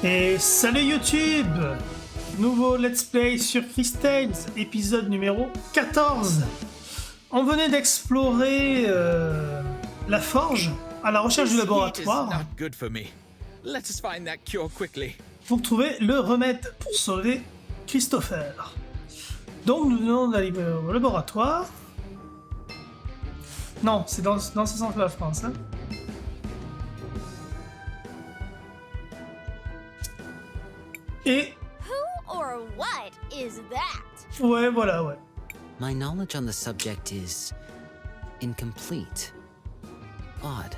Et salut YouTube! Nouveau let's play sur Cris, épisode numéro 14. On venait d'explorer la forge à la recherche du laboratoire pour trouver le remède pour sauver Christopher. Donc nous venons d'aller au laboratoire. Non, c'est dans ce sens de la France. Hein. Et... Who or what is that? Ouais, voilà, ouais. My knowledge on the subject is incomplete. Odd.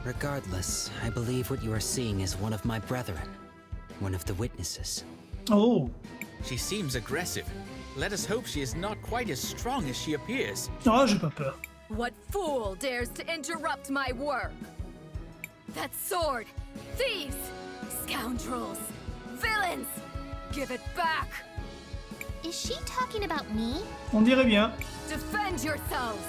Regardless, I believe what you are seeing is one of my brethren, one of the witnesses. Oh. She seems aggressive. Let us hope she is not quite as strong as she appears. Oh, j'ai pas peur. What fool dares to interrupt my work? That sword! Thieves! Scoundrels! Villains! Give it back! Is she talking about me? On dirait bien. Defend yourselves!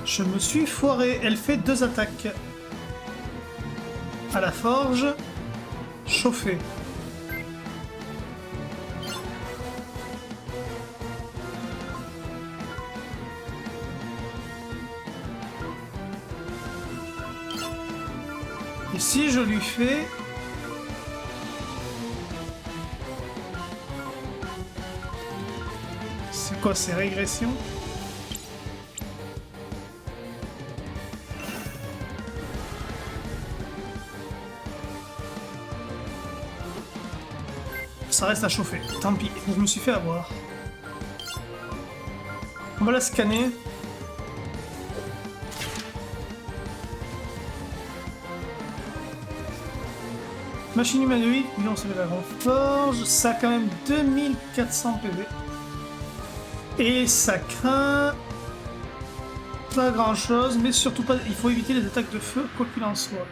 Je me suis foiré. Elle fait 2 attaques. À la forge. Chauffer. Et si je lui fais... C'est quoi ces régressions? Ça reste à chauffer. Tant pis, je me suis fait avoir. On va la scanner. Machine humanoïde, puis on se met la grande forge. Ça a quand même 2400 PV. Et ça craint pas grand chose, mais surtout pas. Il faut éviter les attaques de feu, quoi qu'il en soit.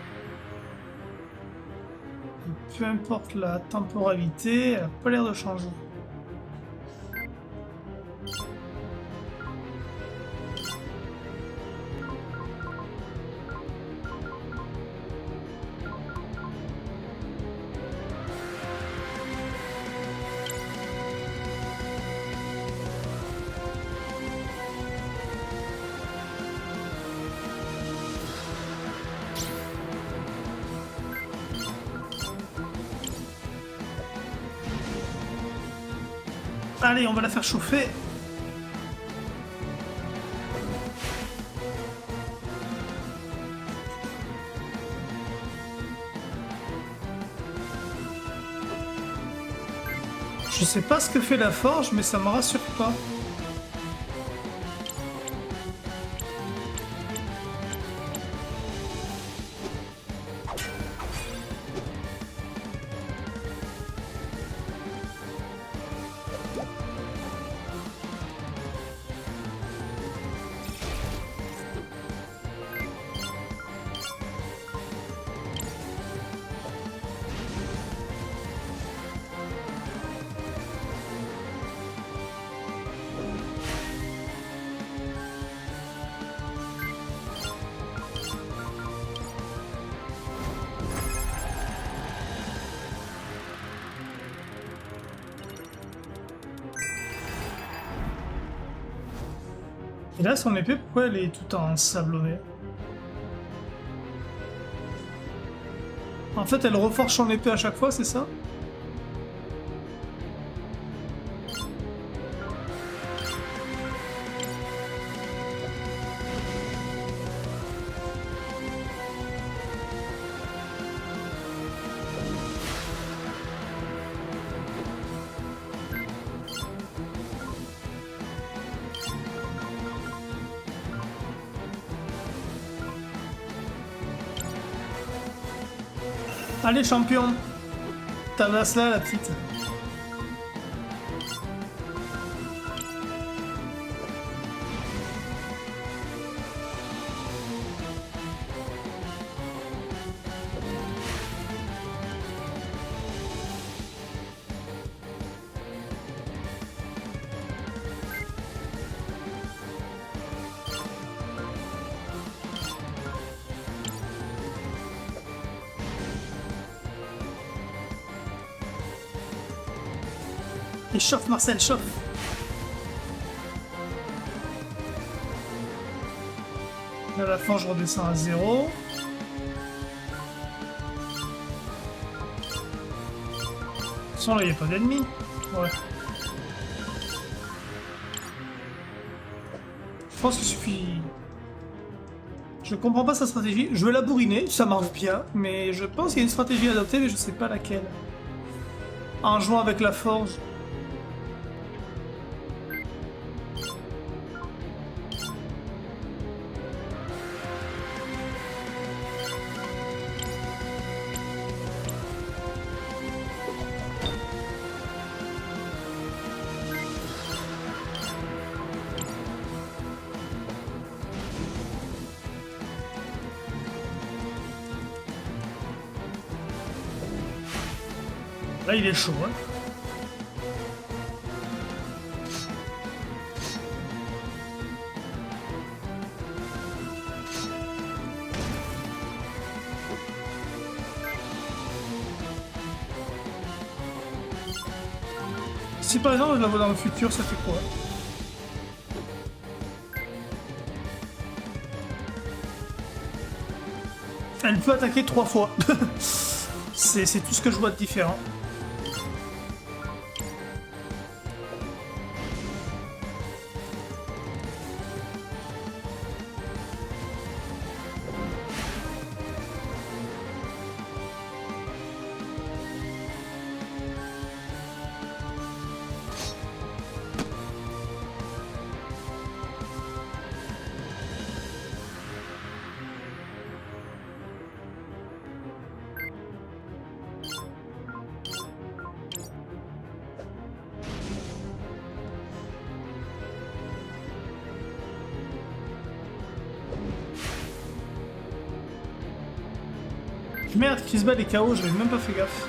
Peu importe la temporalité, elle n'a pas l'air de changer. Allez, on va la faire chauffer. Je sais pas ce que fait la forge, mais ça me rassure pas. Et là, son épée, pourquoi elle est tout en sablonné? En fait, elle reforge son épée à chaque fois, c'est ça? Allez champion, tabasse là la petite. Et chauffe Marcel, chauffe. À la fin je redescends à 0. Là, il n'y a pas d'ennemis. Ouais. Je pense qu'il suffit... Je comprends pas sa stratégie. Je veux la bourriner, ça marche bien, mais je pense qu'il y a une stratégie à adopter, mais je sais pas laquelle. En jouant avec la forge. Là, il est chaud, hein. Si par exemple je la vois dans le futur, ça fait quoi? Elle peut attaquer 3 fois. C'est tout ce que je vois de différent. Merde, Cris est KO, j'avais même pas fait gaffe.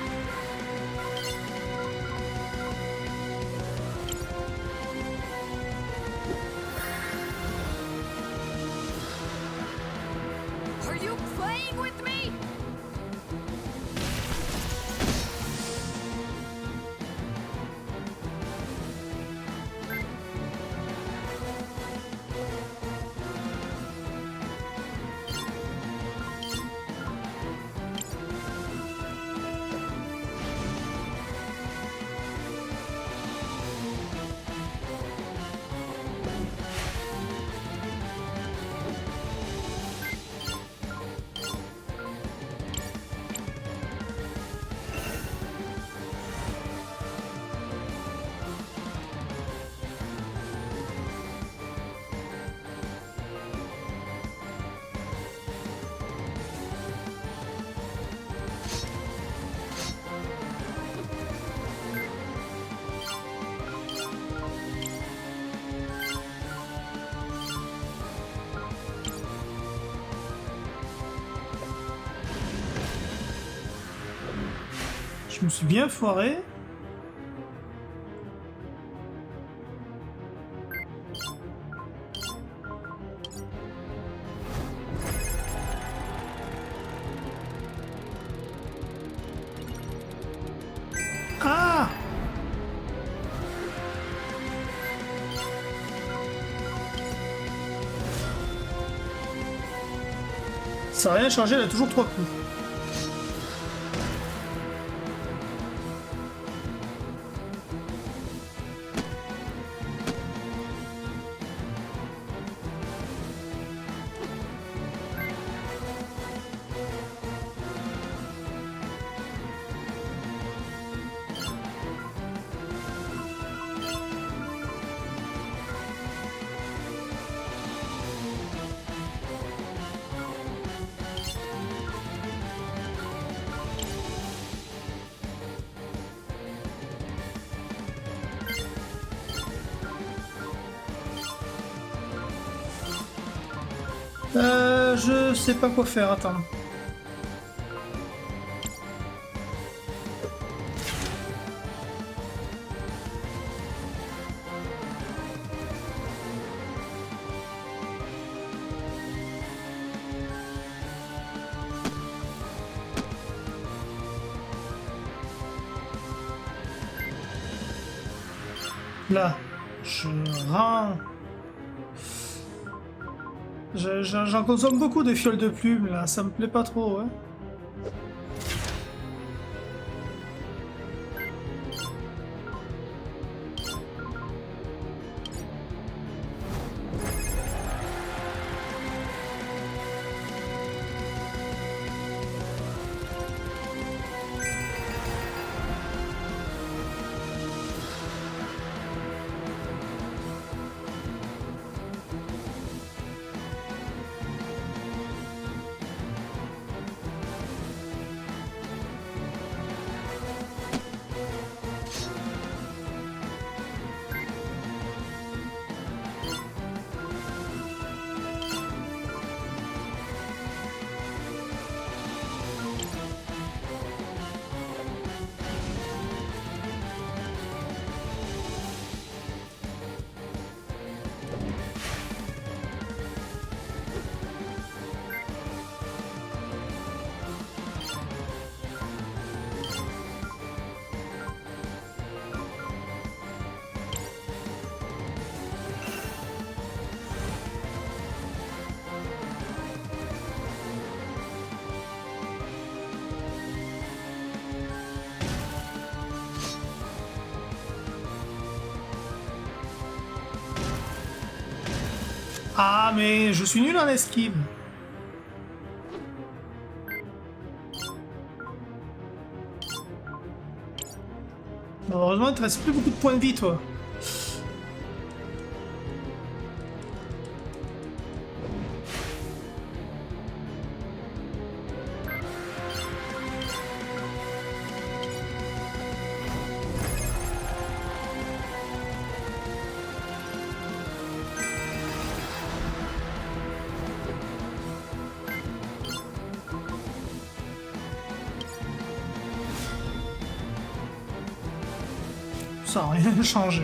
Are you playing with me? Je me suis bien foiré. Ah! Ça n'a rien changé, elle a toujours 3 coups. Je sais pas quoi faire, attends. Là, je rends... J'en consomme beaucoup de fioles de plumes, là. Ça me plaît pas trop, hein. Ah, mais je suis nul en esquive. Bon, heureusement, il te reste plus beaucoup de points de vie, toi. Ça n'a rien changé.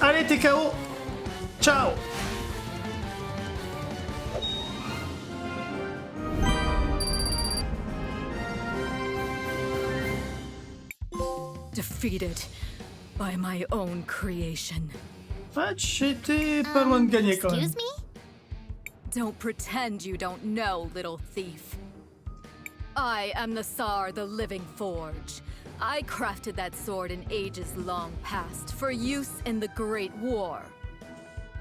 Allez, t'es KO. Ciao. Defeated by my own creation. Ouais, j'étais pas loin de gagner quand même. Excuse me? Don't pretend you don't know, little thief. I am the Tsar, the Living Forge. I crafted that sword in ages long past for use in the Great War.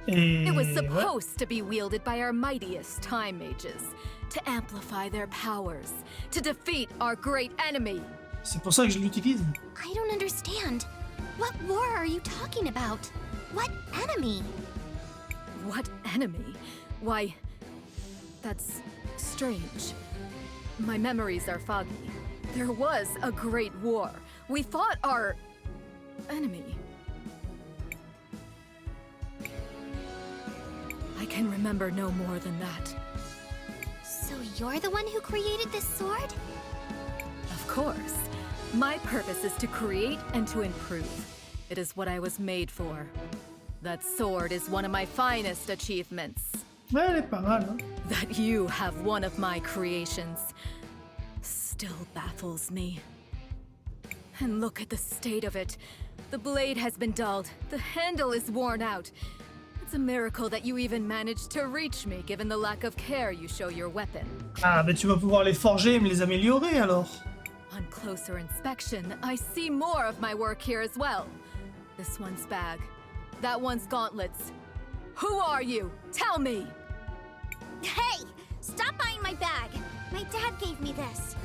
Et It was ouais. supposed to be wielded by our mightiest time mages, to amplify their powers, to defeat our great enemy. C'est pour ça que je l'utilise. I don't understand. What war are you talking about? What enemy? What enemy? Why, that's strange. My memories are foggy. There was a great war. We fought our enemy. I can remember no more than that. So you're the one who created this sword? Of course. My purpose is to create and to improve. It is what I was made for. That sword is one of my finest achievements. Ouais, elle est pas mal, hein. That you have one of my creations still baffles me. And look at the state of it. The blade has been dulled. The handle is worn out. It's a miracle that you even managed to reach me, given the lack of care you show your weapon. Ah, mais tu vas pouvoir les forger et me les améliorer alors. On closer inspection, I see more of my work here as well. This one's bag. That one's gauntlets. Who are you? Tell me! Hey! Stop buying my bag! My dad gave me this.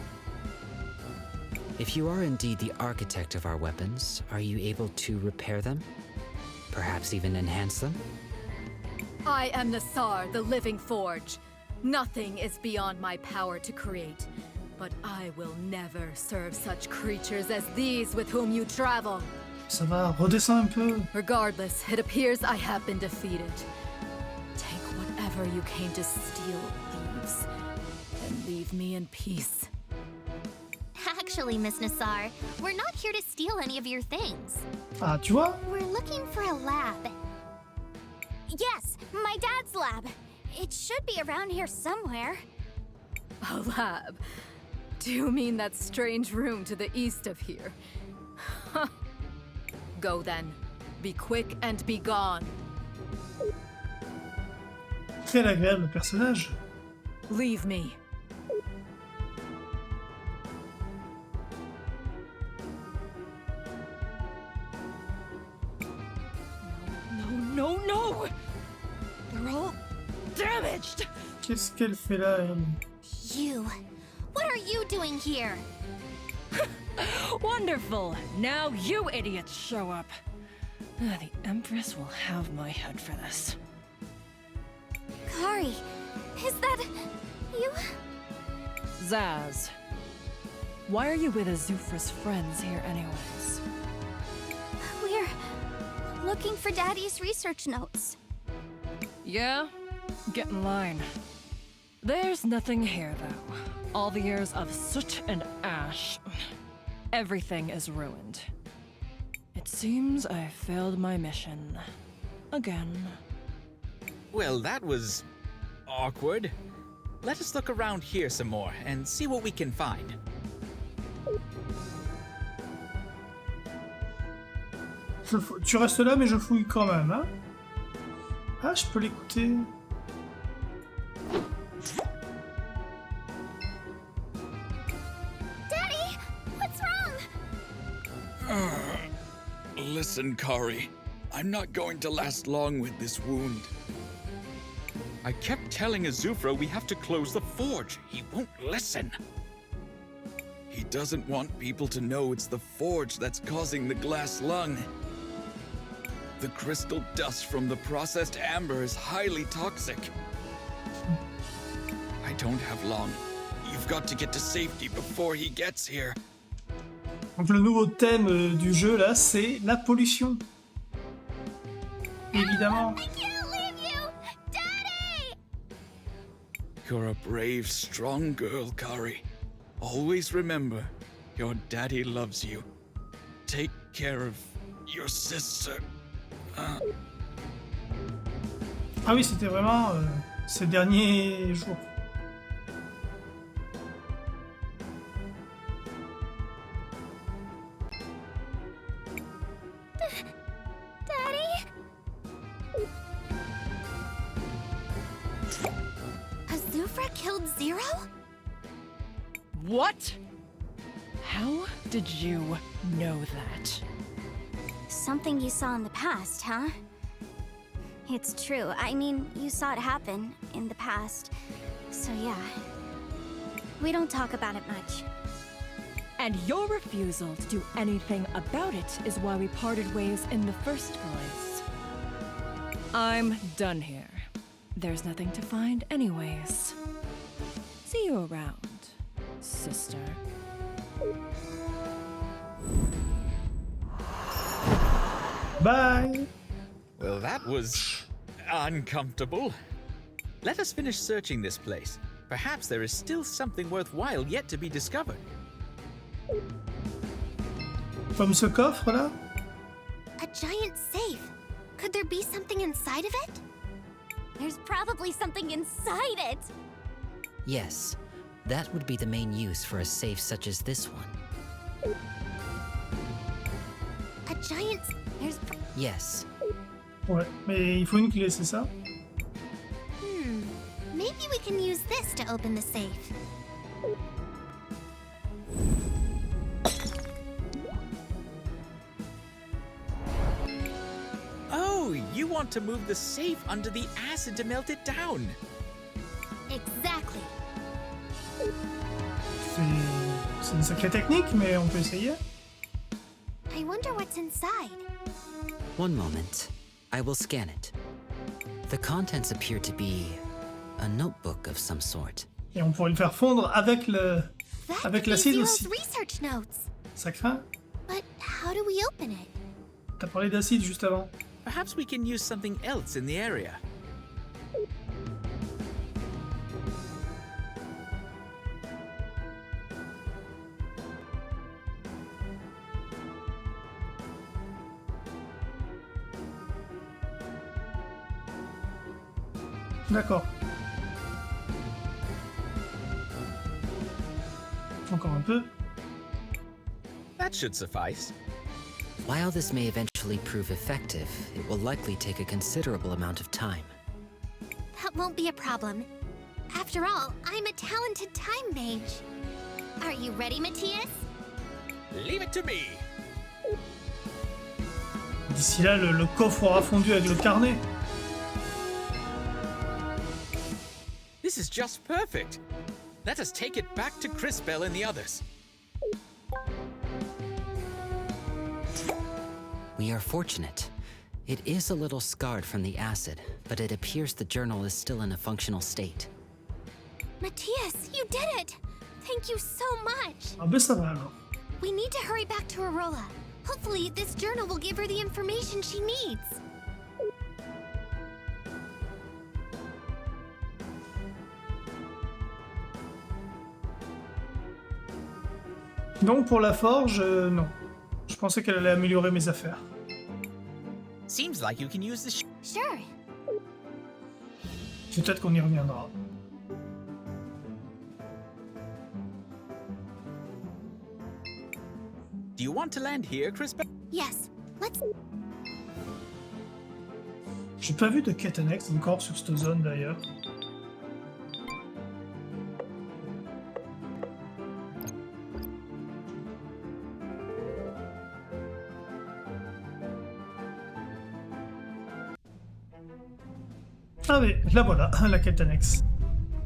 If you are indeed the architect of our weapons, are you able to repair them? Perhaps even enhance them? I am the Tsar, the Living Forge. Nothing is beyond my power to create. But I will never serve such creatures as these with whom you travel. Ça va, redescends un peu. Regardless, it appears I have been defeated. Take whatever you came to steal, thieves, and leave me in peace. Actually, Miss Nassar, we're not here to steal any of your things. Ah, tu vois? We're looking for a lab. Yes, my dad's lab. It should be around here somewhere. A lab? Do you mean that strange room to the east of here? Go then. Be quick and be gone. Très agréable personnage. Leave me. No! They're all damaged! Qu'est-ce qu'elle fait là, elle? You. What are you doing here? Wonderful! Now you idiots show up. The Empress will have my head for this. Kari, is that you? Zaz. Why are you with Azufra's friends here anyways? We're looking for Daddy's research notes. Yeah? Get in line. There's nothing here, though. All the years of soot and ash. Everything is ruined. It seems I failed my mission. Again. Well, that was awkward. Let us look around here some more and see what we can find. Tu restes là, mais je fouille quand même, hein? Ah, je peux l'écouter. Daddy, what's wrong? Listen, Kari. I'm not going to last long with this wound. I kept telling Azufra we have to close the forge. He won't listen. He doesn't want people to know it's the forge that's causing the glass lung. The crystal dust from the processed amber is highly toxic. I don't have long. You've got to get to safety before he gets here. Donc le nouveau thème du jeu là, c'est la pollution. Évidemment. I can't leave you! Daddy! You're a brave, strong girl, Kari. Always remember, your daddy loves you. Take care of your sister. Ah oui, c'était vraiment ces derniers jours. Daddy? Azufra killed Zero? What? How did you know that? Something you saw in the past, huh? It's true. I mean, you saw it happen in the past. So yeah. We don't talk about it much. And your refusal to do anything about it is why we parted ways in the first place. I'm done here. There's nothing to find anyways. See you around, sister. Bye. Well, that was uncomfortable. Let us finish searching this place. Perhaps there is still something worthwhile yet to be discovered. Comme ce coffre là. A giant safe. Could there be something inside of it? There's probably something inside it. Yes, that would be the main use for a safe such as this one. A giant... There's... Yes, Ouais, mais il faut une clé, c'est ça? Maybe we can use this to open the safe. Oh, you want to move the safe under the acid to melt it down. Exactly. C'est une sacrée technique, mais on peut essayer. I wonder what's inside. one moment. I will scan it. The contents appear to be a notebook of some sort. Et on pourrait le faire fondre avec le, That avec could be l'acide Zero's aussi. research notes. Ça craint. But how do we open it? T'as parlé d'acide juste avant. Perhaps we can use something else in the area. D'accord. Encore un peu. That should suffice. While this may eventually prove effective, it will likely take a considerable amount of time. That won't be a problem. After all, I'm a talented time mage. Are you ready, Matthias? Leave it to me. D'ici là, le coffre aura fondu avec le carnet. This is just perfect. Let us take it back to Cris and the others. We are fortunate. It is a little scarred from the acid, but it appears the journal is still in a functional state. Matthias, you did it! Thank you so much! Ah ben ça va alors. We need to hurry back to Arola. Hopefully, this journal will give her the information she needs. Donc pour la forge, non. Je pensais qu'elle allait améliorer mes affaires. Seems like you can use this. Sure. Peut-être qu'on y reviendra. Do you want to land here, Cris? Yes, let's... J'ai pas vu de quête annexe encore sur cette zone d'ailleurs. Ah oui, la voilà, la quête annexe.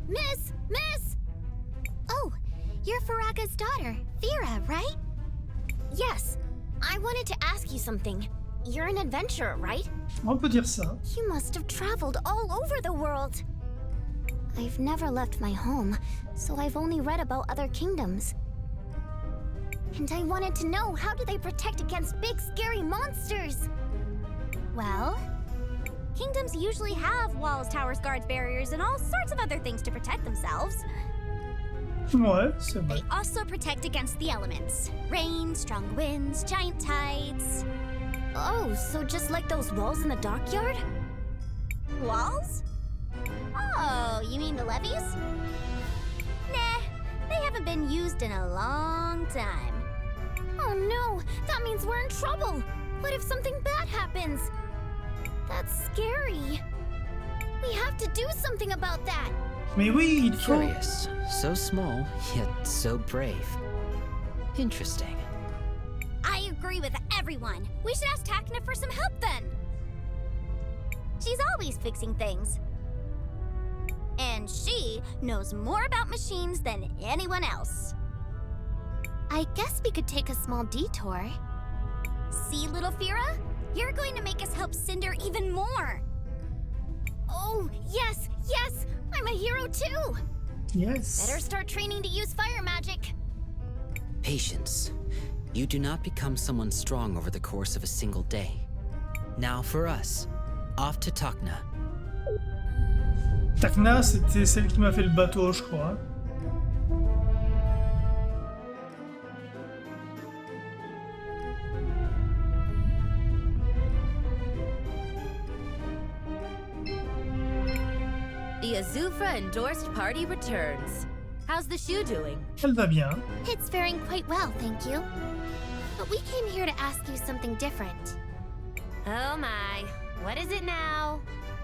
Miss! Oh, you're Faraga's daughter, Vera, right? Yes. I wanted to ask you something. You're an adventurer, right? On peut dire ça. You must have traveled all over the world. I've never left my home, so I've only read about other kingdoms. And I wanted to know, how do they protect against big, scary monsters? Well, kingdoms usually have walls, towers, guards, barriers, and all sorts of other things to protect themselves. Ouais, c'est vrai. They also protect against the elements. Rain, strong winds, giant tides. Oh, so just like those walls in the dockyard? Walls? Oh, you mean the levees? Nah, they haven't been used in a long time. Oh no, that means we're in trouble. What if something bad happens? That's scary. We have to do something about that. Mais oui, il faut... Curious. So small, yet so brave. Interesting. I agree with everyone. We should ask Takna for some help then. She's always fixing things. And she knows more about machines than anyone else. I guess we could take a small detour. See, little Fira? You're going to make us help Cinder even more. Oh, yes! I'm a hero too! Yes. Better start training to use fire magic. Patience. You do not become someone strong over the course of a single day. Now for us, off to Takna. Takna, c'était celle qui m'a fait le bateau, je crois. The Azufra-endorsed party returns. How's the shoe doing? Elle va bien. It's faring quite well, thank you. But we came here to ask you something different. Oh my, what is it now?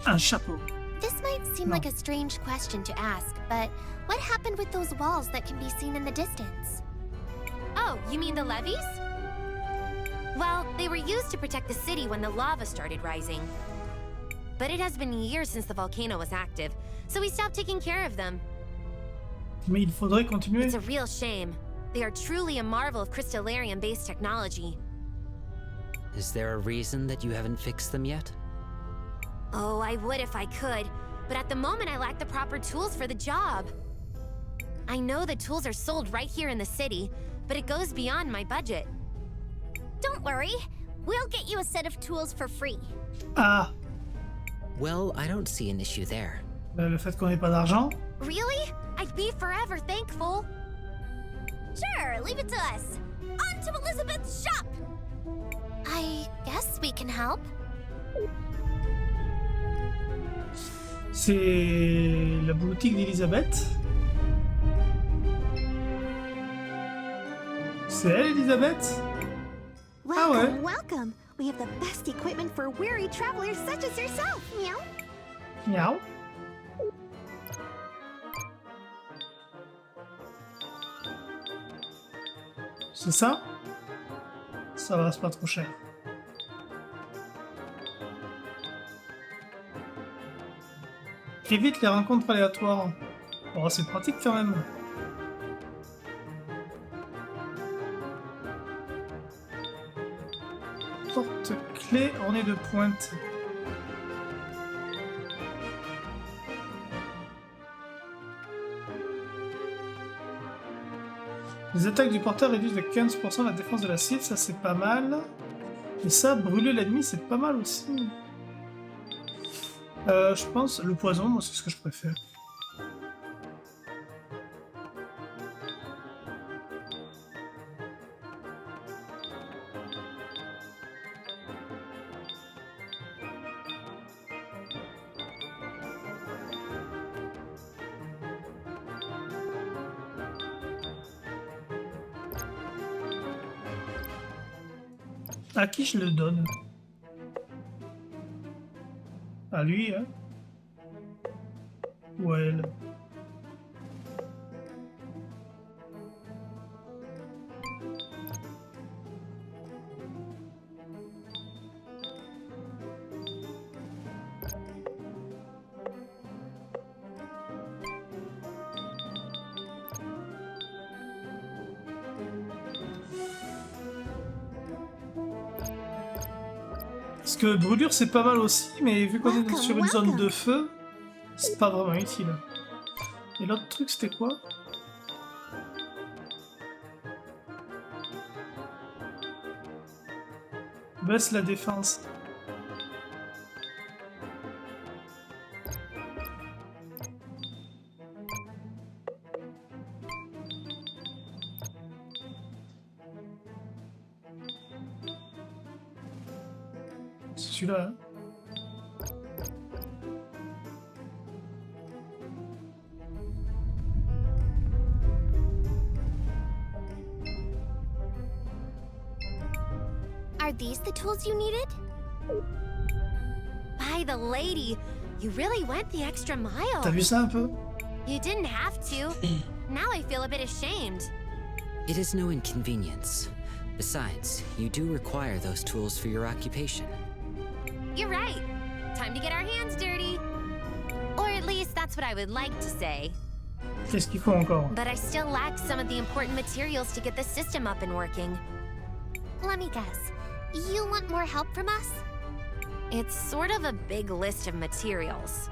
Un chapeau. This might seem No. like a strange question to ask, but what happened with those walls that can be seen in the distance? Oh, you mean the levees? Well, they were used to protect the city when the lava started rising. But it has been years since the volcano was active, so we stopped taking care of them. Mais il faudrait continuer. It's a real shame. They are truly a marvel of crystallarium-based technology. Is there a reason that you haven't fixed them yet? Oh, I would if I could, but at the moment I lack the proper tools for the job. I know the tools are sold right here in the city, but it goes beyond my budget. Don't worry, we'll get you a set of tools for free. Ah, Well, I don't see an issue there. le fait qu'on n'ait pas d'argent. Really? I'd be forever thankful. Sure, leave it to us. On to Elizabeth's shop! I guess we can help. C'est la boutique d'Elisabeth. C'est elle, Elisabeth? Ah ouais. Welcome, welcome. We have the best equipment for weary travelers such as yourself. Meow. Miaou. C'est ça? Ça va, c'est pas trop cher. Évite les rencontres aléatoires. Oh, c'est pratique quand même. Porte-clés ornées de pointe. Les attaques du porteur réduisent de 15% la défense de la cible, ça c'est pas mal. Et ça, brûler l'ennemi, c'est pas mal aussi. Je pense, le poison, moi c'est ce que je préfère. À qui je le donne? À lui, hein? Ou à elle? Parce que brûlure c'est pas mal aussi, mais vu qu'on est sur une zone de feu, c'est pas vraiment utile. Et l'autre truc c'était quoi? Baisse la défense. C'est celui-là, hein? Are these the tools you needed? By the lady, you really went the extra mile. T'as vu ça un peu? You didn't have to. Now I feel a bit ashamed. It is no inconvenience. Besides, you do require those tools for your occupation. You're right. Time to get our hands dirty. Or at least that's what I would like to say. Qu'est-ce qu'il faut encore? But I still lack some of the important materials to get the system up and working. Let me guess. You want more help from us? It's sort of a big list of materials.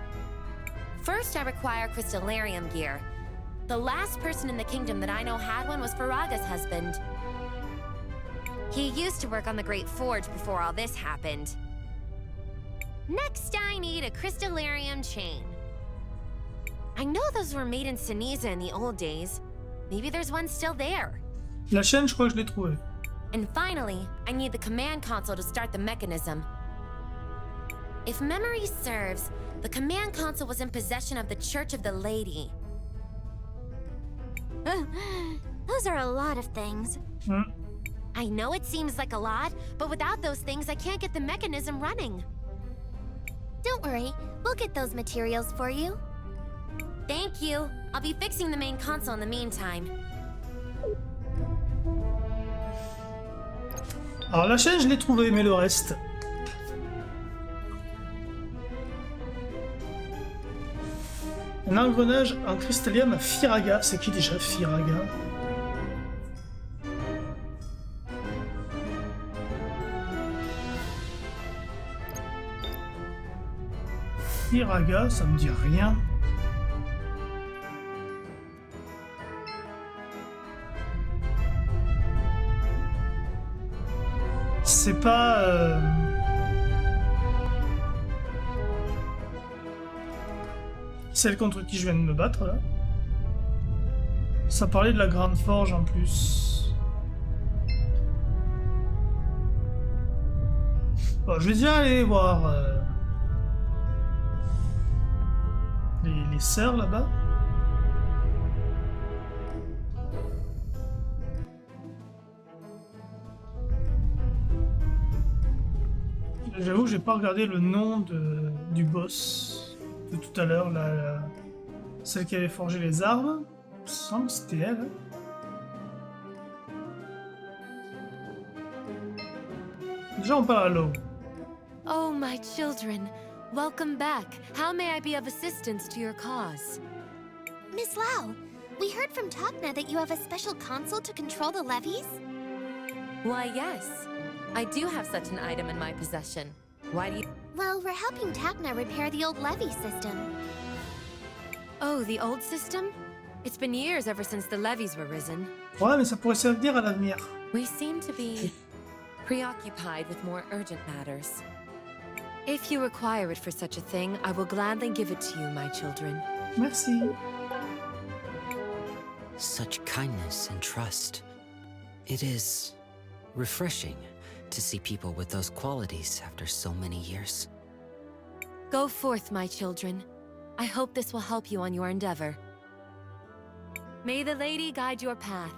First, I require crystallarium gear. The last person in the kingdom that I know had one was Faraga's husband. He used to work on the Great Forge before all this happened. Next, I need a crystallarium chain. I know those were made in Sinisa in the old days. Maybe there's one still there. La chaîne, je crois que je l'ai trouvée. And finally, I need the command console to start the mechanism. If memory serves, the command console was in possession of the Church of the Lady. Those are a lot of things. I know it seems like a lot, but without those things, I can't get the mechanism running. Don't worry, we'll get those materials for you. Thank you. I'll be fixing the main console in the meantime. Alors la chaîne, je l'ai trouvée, mais le reste... Un engrenage en cristallium à Firaga. C'est qui déjà Firaga? Firaga, ça me dit rien. C'est pas... Celle contre qui je viens de me battre, là. Ça parlait de la grande forge, en plus. Bon, je vais déjà aller voir... les sœurs là-bas. J'avoue, j'ai pas regardé le nom du boss de tout à l'heure, celle qui avait forgé les armes. Il me semble que c'était elle. Déjà, on parle à l'eau. Oh, my children. Welcome back. How may I be of assistance to your cause? Miss Lau, we heard from Tokna that you have a special console to control the levies? Why, yes. I do have such an item in my possession. Why do you... Well, we're helping Tokna repair the old levy system. Oh, the old system? It's been years ever since the levies were risen. Ouais, mais ça pourrait servir à l'avenir. We seem to be preoccupied with more urgent matters. If you require it for such a thing, I will gladly give it to you, my children. Merci. Such kindness and trust. It is refreshing to see people with those qualities after so many years. Go forth, my children. I hope this will help you on your endeavor. May the lady guide your path.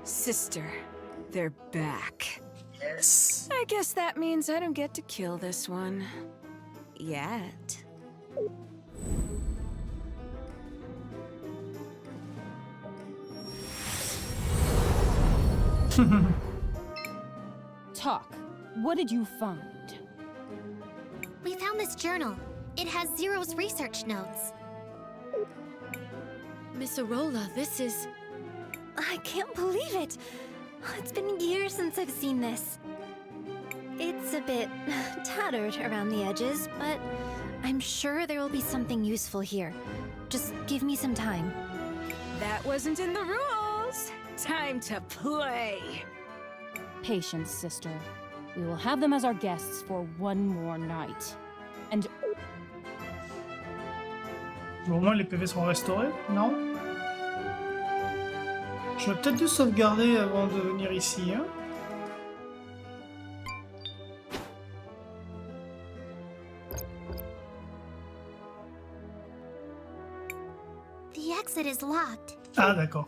Sister, they're back. Yes. I guess that means I don't get to kill this one. Yet. Talk. What did you find? We found this journal. It has Zero's research notes. Miss Arola, this is... I can't believe it. It's been years since I've seen this. It's a bit tattered around the edges, but I'm sure there will be something useful here. Just give me some time. That wasn't in the rules. Time to play. Patience, sister. We will have them as our guests for one more night. And Au moins les PV seront restaurés, non? Je vais peut-être dû sauvegarder avant de venir ici, hein? The exit is locked. Ah, d'accord.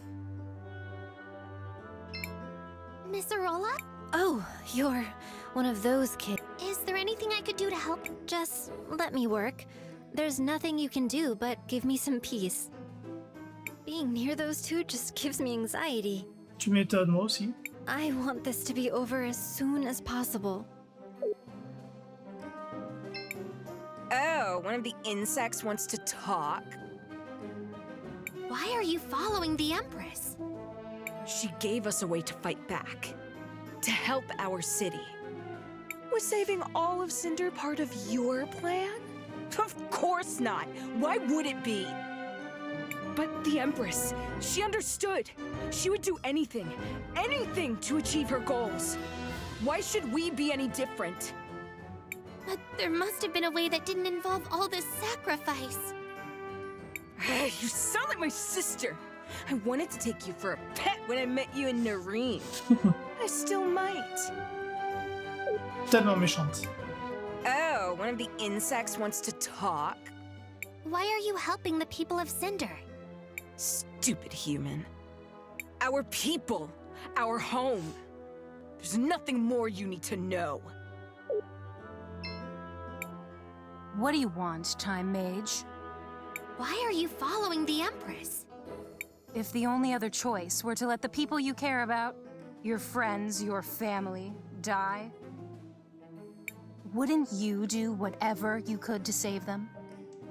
Miss Arola? Oh, you're one of those kids. Is there anything I could do to help? Just let me work. There's nothing you can do but give me some peace. Being near those two just gives me anxiety. Tu m'étonnes, moi aussi. I want this to be over as soon as possible. Oh, one of the insects wants to talk? Why are you following the Empress? She gave us a way to fight back. To help our city. Was saving all of Cinder part of your plan? Of course not! Why would it be? But the Empress, she understood. She would do anything to achieve her goals. Why should we be any different? But there must have been a way that didn't involve all this sacrifice. You sound like my sister. I wanted to take you for a pet when I met you in Nareen. I still might. Tellement méchante. Oh, one of the insects wants to talk? Why are you helping the people of Cinder? Stupid human. Our people. Our home. There's nothing more you need to know. what do you want, Time Mage? Why are you following the Empress? If the only other choice were to let the people you care about, your friends, your family, die, wouldn't you do whatever you could to save them?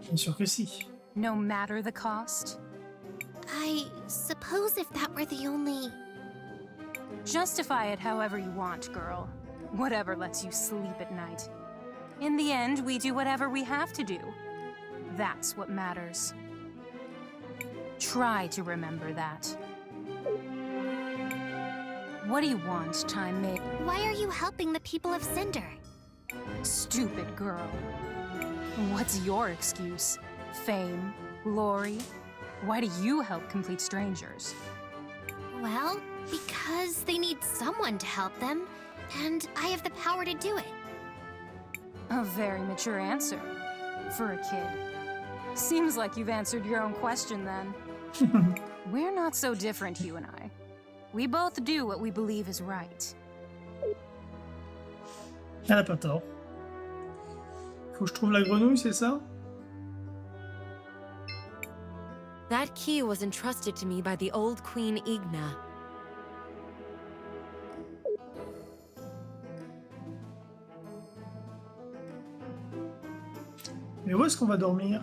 Bien sûr que si. No matter the cost? I suppose if that were the only... Justify it however you want, girl. Whatever lets you sleep at night. In the end, we do whatever we have to do. That's what matters. Try to remember that. What do you want, Time Mage? Why are you helping the people of Cinder? Stupid girl. What's your excuse? Fame? Glory? Why do you help complete strangers? Well, because they need someone to help them, and I have the power to do it. A very mature answer. For a kid. Seems like you've answered your own question then. We're not so different, you and I. We both do what we believe is right. Elle a pas tort. Faut que je trouve la grenouille, c'est ça? That key was entrusted to me by the old Queen Igna. Mais où est-ce qu'on va dormir?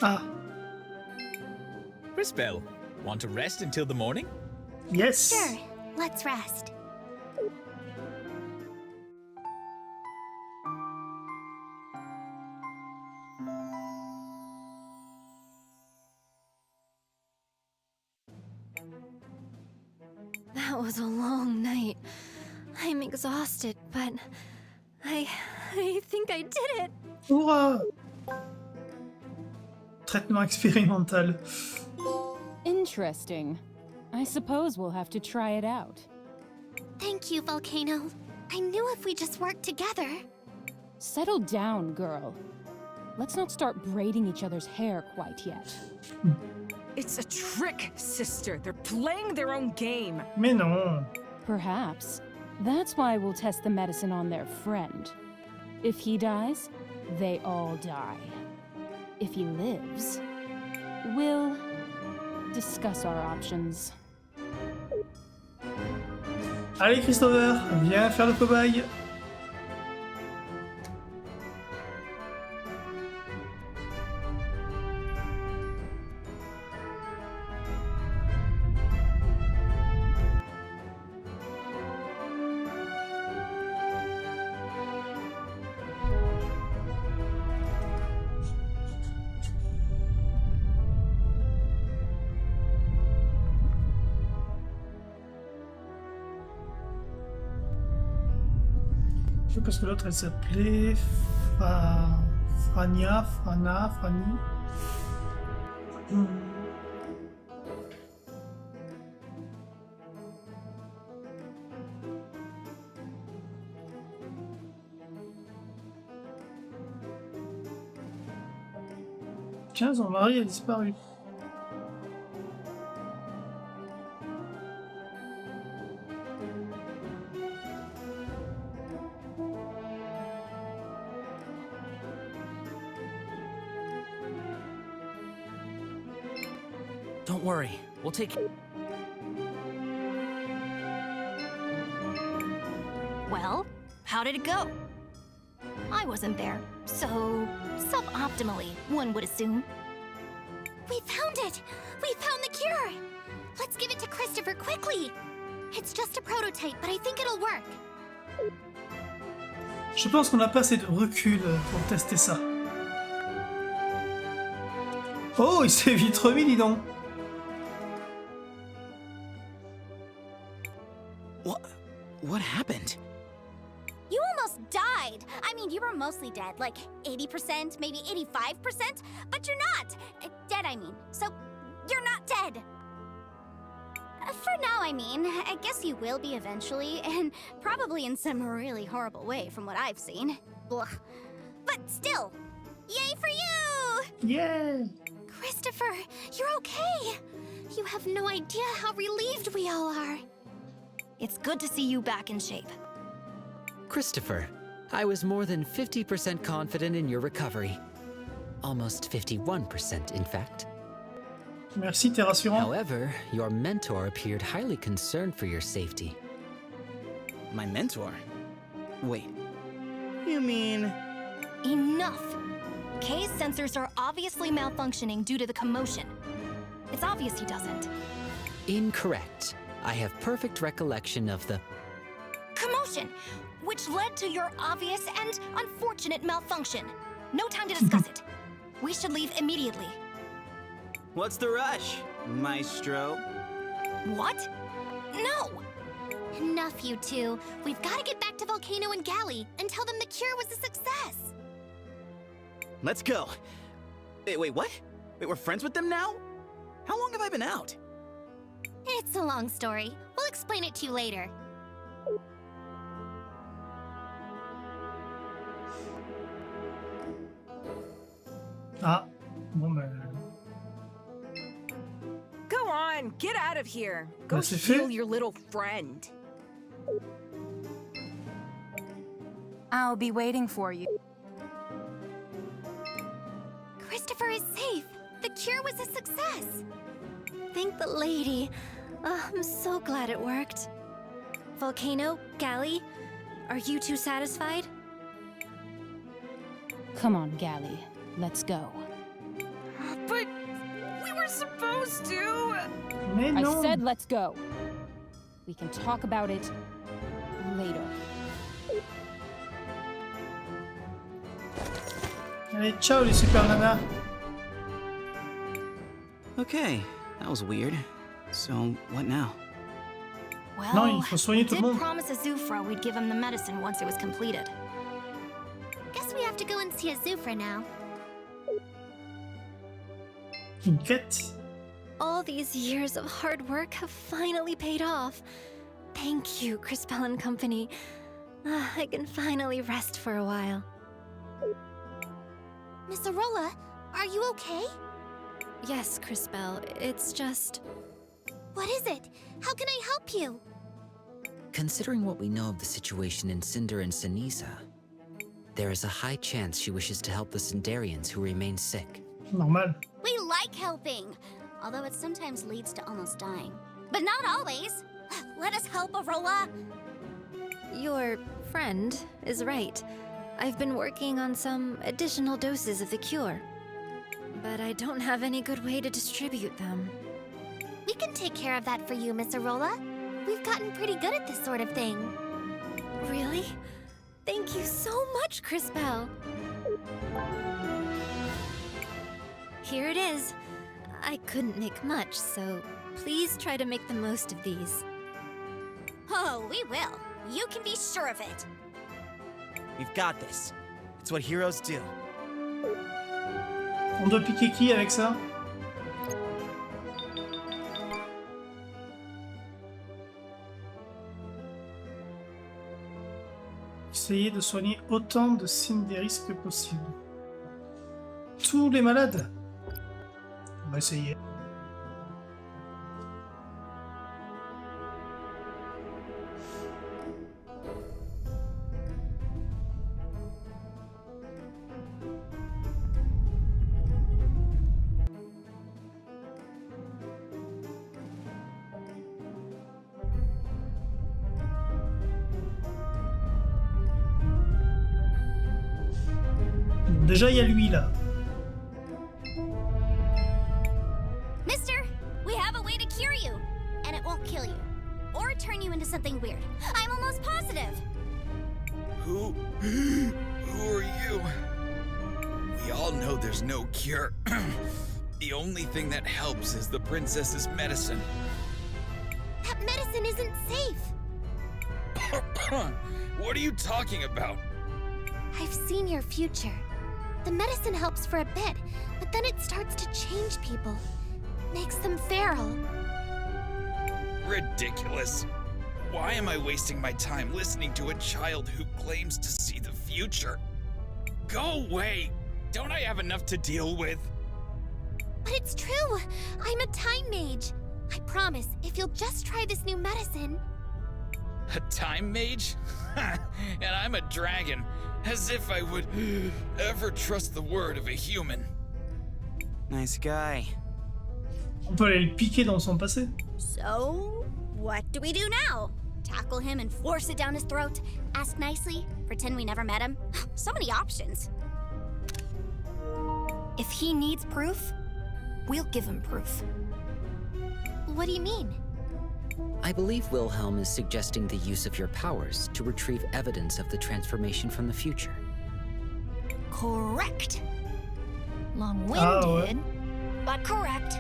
Ah, Crisbell, want to rest until the morning? yes! Sure, let's rest. That was a long night. I'm exhausted, but I think I did it. Hurrah! Traitement expérimental. Interesting. I suppose we'll have to try it out. Thank you, Volcano. I knew if we just worked together. Settle down, girl. Let's not start braiding each other's hair quite yet. It's a trick, sister. They're playing their own game. Mais non! Perhaps. That's why we'll test the medicine on their friend. If he dies, they all die. If he lives, we'll discuss our options. Allez, Christopher, viens faire le cobaye. Parce que l'autre elle s'appelait Frania, Frani. Tiens, son mari a disparu. Don't worry, we'll take... Well, how did it go? I wasn't there, so suboptimally, one would assume. We found it! We found the cure! Let's give it to Christopher quickly! It's just a prototype, but I think it'll work. Je pense qu'on n'a pas assez de recul pour tester ça. Oh, il s'est vite remis, dis donc. What happened? You almost died. I mean, you were mostly dead, like 80%, maybe 85%, but you're not. Dead, I mean. So, you're not dead. For now, I mean. I guess you will be eventually, and probably in some really horrible way from what I've seen. Blah. But still, yay for you! Yeah! Christopher, you're okay! You have no idea how relieved we all are. It's good to see you back in shape. Christopher, I was more than 50% confident in your recovery. Almost 51%, in fact. Merci, t'es rassurant. However, your mentor appeared highly concerned for your safety. My mentor? Wait. You mean... Enough! Kay's sensors are obviously malfunctioning due to the commotion. It's obvious he doesn't. Incorrect. I have perfect recollection of the... Commotion! Which led to your obvious and unfortunate malfunction. No time to discuss it. We should leave immediately. What's the rush, Maestro? What? No! Enough, you two. We've got to get back to Volcano and Galley and tell them the cure was a success. Let's go. Wait, what? Wait, we're friends with them now? How long have I been out? It's a long story. We'll explain it to you later. Ah, bon ben... Go on, get out of here. Go Bah, c'est heal fait. your little friend. I'll be waiting for you. Christopher is safe. The cure was a success. Thank the lady. Oh, I'm so glad it worked. Volcano, Gally, are you two satisfied? Come on, Gally. Let's go. But we were supposed to. Mais I non. said let's go. We can talk about it later. Allez, ciao les super nanas. Okay, that was weird. So, what now? Well, Non, il faut soigner tout le did monde. promise Azufra we'd give him the medicine once it was completed. Guess we have to go and see Azufra now. Une quête. All these years of hard work have finally paid off. Thank you, Crispell and Company. I can finally rest for a while. Miss Arola, are you okay? Yes, Crispell. It's just... What is it? How can I help you? Considering what we know of the situation in Cinder and Sinisa, there is a high chance she wishes to help the Cinderians who remain sick. Normal. We like helping, although it sometimes leads to almost dying. But not always. Let us help, Arola. Your friend is right. I've been working on some additional doses of the cure. But I don't have any good way to distribute them. We can take care of that for you, Miss Arola. We've gotten pretty good at this sort of thing. Really? Thank you so much, Crispell. Here it is. I couldn't make much, so please try to make the most of these. Oh, we will. You can be sure of it. We've got this. It's what heroes do. On doit piquer qui avec ça? Essayez de soigner autant de Cinderis que possible. Tous les malades? On va essayer. Déjà, il y a lui là. Mister, we have a way to cure you, and it won't kill you, or turn you into something weird. I'm almost positive. Who are you? We all know there's no cure. The only thing that helps is the princess's medicine. That medicine isn't safe. What are you talking about? I've seen your future. The medicine helps for a bit, but then it starts to change people. Makes them feral. Ridiculous. Why am I wasting my time listening to a child who claims to see the future? Go away! Don't I have enough to deal with? But it's true! I'm a time mage. I promise, if you'll just try this new medicine... A time mage? And I'm a dragon. As if I would ever trust the word of a human. Nice guy. On peut aller le piquer dans son passé. So, what do we do now? Tackle him and force it down his throat? Ask nicely? Pretend we never met him? So many options. If he needs proof, we'll give him proof. What do you mean? I believe Wilhelm is suggesting the use of your powers to retrieve evidence of the transformation from the future. Correct. Long-winded, Ah, ouais. but correct.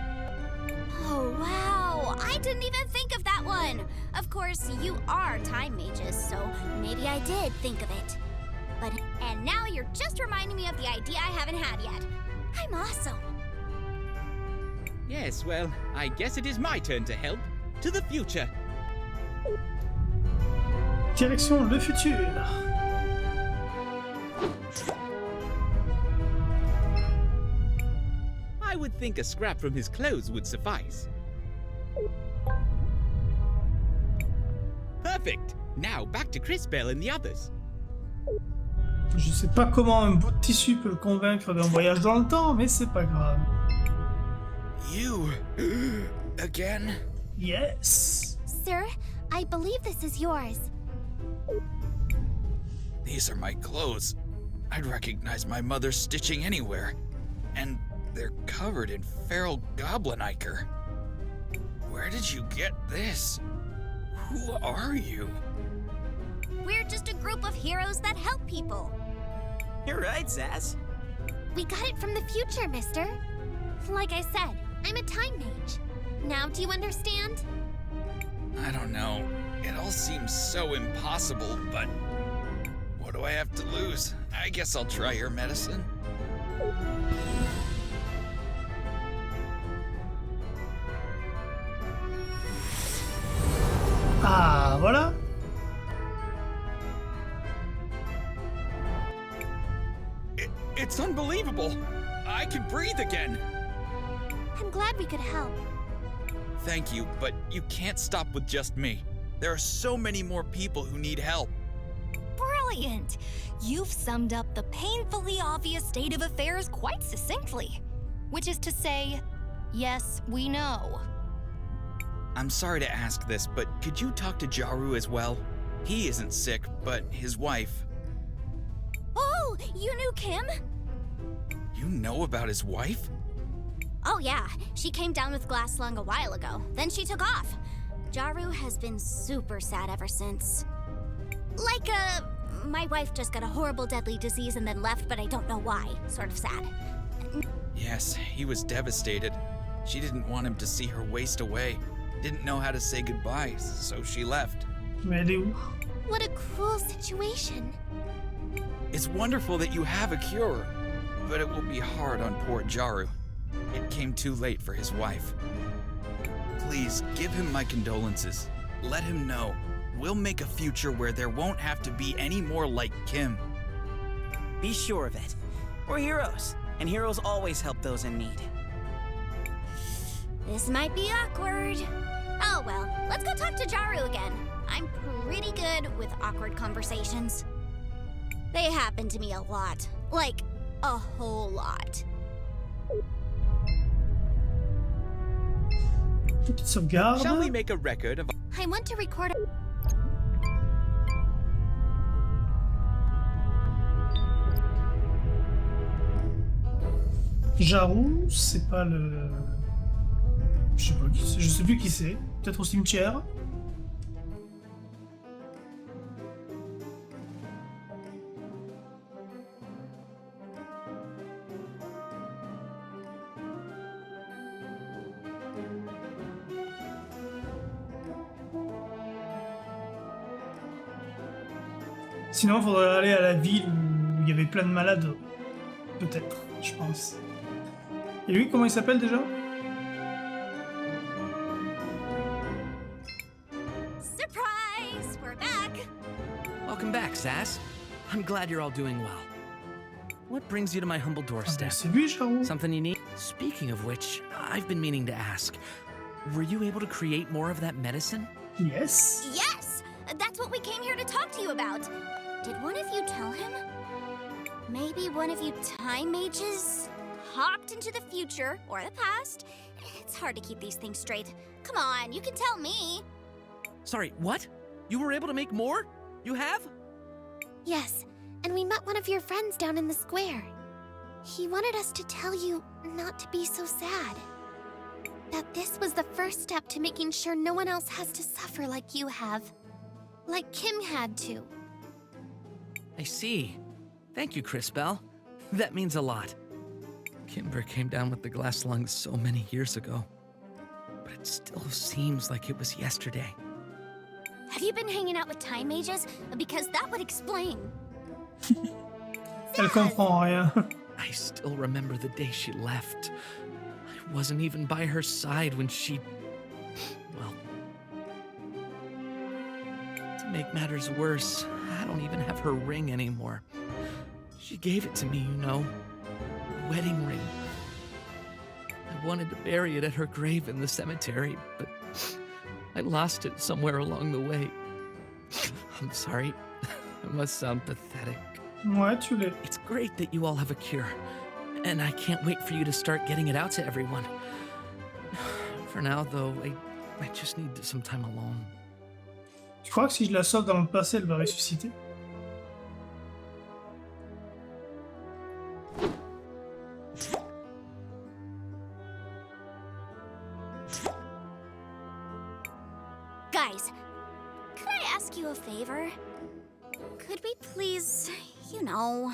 Oh, wow. I didn't even think of that one. Of course, you are time mages, so maybe I did think of it. And now you're just reminding me of the idea I haven't had yet. I'm awesome. Yes, well, I guess it is my turn to help. to the future. Direction le futur. I would think a scrap from his clothes would suffice. Perfect. Now back to Cris and the others. Je sais pas comment un bout de tissu peut le convaincre d'un voyage dans le temps, mais c'est pas grave. You again? Yes. Sir, I believe this is yours. These are my clothes. I'd recognize my mother's stitching anywhere. And they're covered in feral goblin ichor. Where did you get this? Who are you? We're just a group of heroes that help people. You're right, Zaz. We got it from the future, mister. Like I said, I'm a time mage. Now do you understand? I don't know. It all seems so impossible, but what do I have to lose? I guess I'll try your medicine. Ah, voilà. It's unbelievable. I can breathe again. I'm glad we could help. Thank you, but you can't stop with just me. There are so many more people who need help. Brilliant! You've summed up the painfully obvious state of affairs quite succinctly. Which is to say, yes, we know. I'm sorry to ask this, but could you talk to Jaru as well? He isn't sick, but his wife. Oh, you knew Kim? You know about his wife? Oh yeah, she came down with glass lung a while ago. Then she took off. Jaru has been super sad ever since. Like, my wife just got a horrible deadly disease and then left, but I don't know why. Sort of sad. Yes, he was devastated. She didn't want him to see her waste away. Didn't know how to say goodbye, so she left. Mais elle est où? What a cruel situation. It's wonderful that you have a cure, but it will be hard on poor Jaru. It came too late for his wife. Please, give him my condolences. Let him know. We'll make a future where there won't have to be any more like Kim. Be sure of it. We're heroes, and heroes always help those in need. This might be awkward. Oh well, let's go talk to Jaru again. I'm pretty good with awkward conversations. They happen to me a lot. Like, a whole lot. Petite sauvegarde. Shall we make a record of... I want to record a... Jaru, c'est pas le... Je sais pas qui c'est, je sais plus qui c'est. Peut-être au cimetière. Sinon, il faudrait aller à la ville où il y avait plein de malades. Peut-être, je pense. Et lui, comment il s'appelle déjà? Surprise! We're back! Welcome back, Sass. I'm glad you're all doing well. What brings you to my humble doorstep? C'est lui, Jaru. Something you need? Speaking of which, I've been meaning to ask. Were you able to create more of that medicine? Yes. Yes! That's what we came here to talk to you about. Did one of you tell him? Maybe one of you time mages hopped into the future or the past? It's hard to keep these things straight. Come on, you can tell me. Sorry, what? You were able to make more? You have? Yes, and we met one of your friends down in the square. He wanted us to tell you not to be so sad. That this was the first step to making sure no one else has to suffer like you have. Like Kim had to. I see. Thank you, Cris. That means a lot. Kimber came down with the glass lungs so many years ago, but it still seems like it was yesterday. Have you been hanging out with time mages? Because that would explain. Elle comprend rien. I still remember the day she left. I wasn't even by her side when she... well, To make matters worse, I don't even have her ring anymore. She gave it to me, you know. A wedding ring. I wanted to bury it at her grave in the cemetery, but I lost it somewhere along the way. I'm sorry. I must sound pathetic. Ouais, tu l'es. It's great that you all have a cure, and I can't wait for you to start getting it out to everyone. For now, though, I just need some time alone. Tu crois que si je la sauve dans le passé, elle va ressusciter? Guys, could I ask you a favor? Could we please, you know,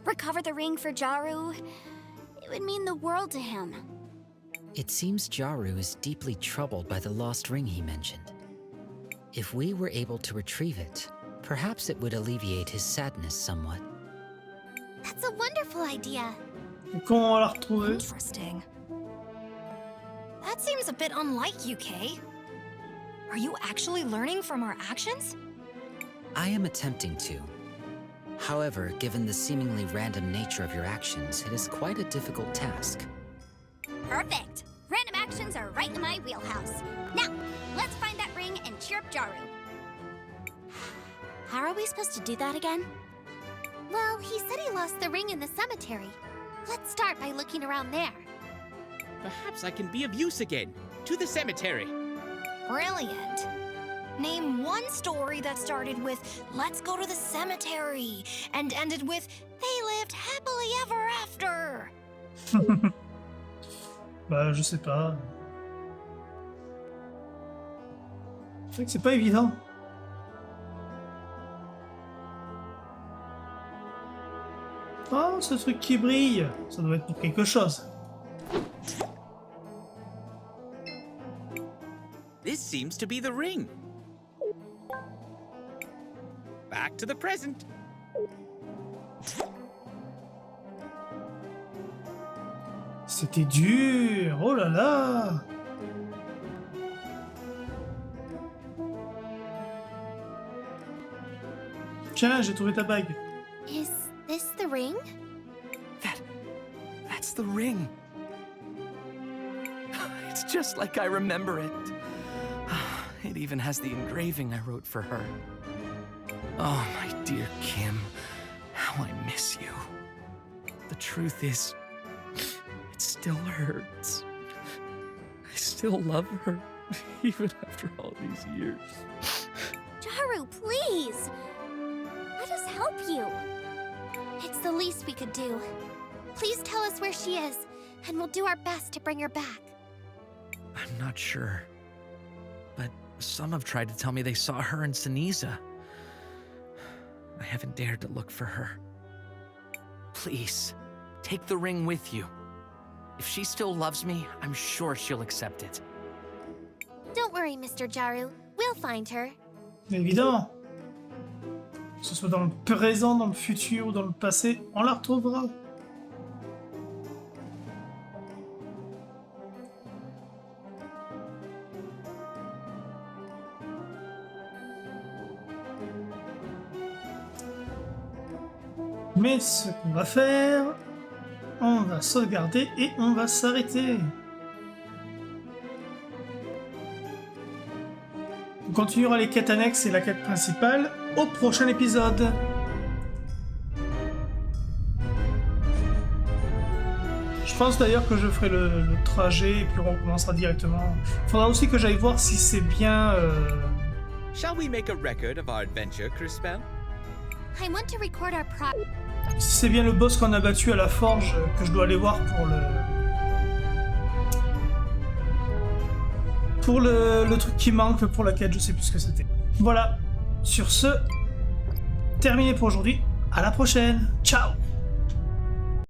recover the ring for Jaru? It would mean the world to him. It seems Jaru is deeply troubled by the lost ring he mentioned. If we were able to retrieve it, perhaps it would alleviate his sadness somewhat. That's a wonderful idea. Et comment on va la retrouver? Interesting. That seems a bit unlike you, Kay. Are you actually learning from our actions? I am attempting to. However, given the seemingly random nature of your actions, it is quite a difficult task. Perfect. Random actions are right in my wheelhouse. Now, let's find that ring and cheer up Jaru. How are we supposed to do that again? Well, he said he lost the ring in the cemetery. Let's start by looking around there. Perhaps I can be of use again. To the cemetery. Brilliant. Name one story that started with, let's go to the cemetery, and ended with, they lived happily ever after. Bah, je sais pas. C'est vrai que c'est pas évident. Oh, ce truc qui brille, ça doit être pour quelque chose. This seems to be the ring. Back to the present. C'était dur, oh là là. Tiens, j'ai trouvé ta bague. Is this the ring? That's the ring. It's just like I remember it. It even has the engraving I wrote for her. Oh, my dear Kim, how I miss you. The truth is, it still hurts. I still love her, even after all these years. Jaru, please! Let us help you. It's the least we could do. Please tell us where she is, and we'll do our best to bring her back. I'm not sure, but some have tried to tell me they saw her in Seniza. I haven't dared to look for her. Please, take the ring with you. If she still loves me, I'm sure she'll accept it. Don't worry, Mr. Jaru. We'll find her. Évidemment. Que ce soit dans le présent, dans le futur ou dans le passé, on la retrouvera. Mais ce qu'on va faire, on va sauvegarder et on va s'arrêter. On continuera les quêtes annexes et la quête principale au prochain épisode. Je pense d'ailleurs que je ferai le trajet et puis on recommencera directement. Il faudra aussi que j'aille voir si c'est bien... Shall we make a record of our adventure, Cris? I want to record our Si c'est bien le boss qu'on a battu à la forge que je dois aller voir pour le truc qui manque pour la quête, je sais plus ce que c'était. Voilà, sur ce, terminé pour aujourd'hui, à la prochaine, ciao.